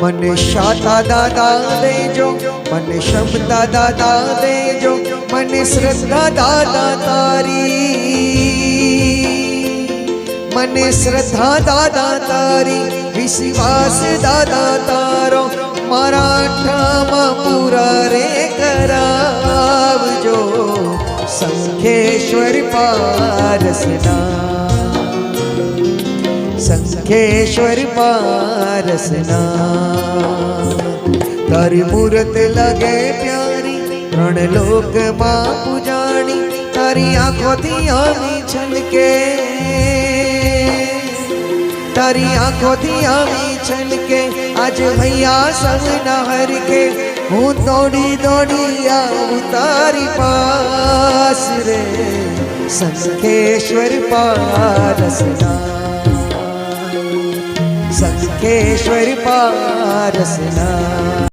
મને શાતા દાદા દેજો, મને ક્ષમતા દાદા દેજો, મને શ્રદ્ધા દાદા તારી, મને શ્રદ્ધા દાદા તારી, વિશ્વાસ દાદા તારો, મારા ઠામાં પૂરા રે કરાવજો, શંખેશ્વર પારસના, શંખેશ્વર પારસના। તારી મૂર્ત લાગે પ્યારી, ત્રણ લોકમાં પૂજાણી, તારી આંખોથી આવી છલકે, તારી આંખોથી આવી છલકે, આજ ભૈયા સૌના હરકે, હું દોડી દોડી આવું તારી પાસ રે, શંખેશ્વર પારસના, શંખેશ્વર પારસના।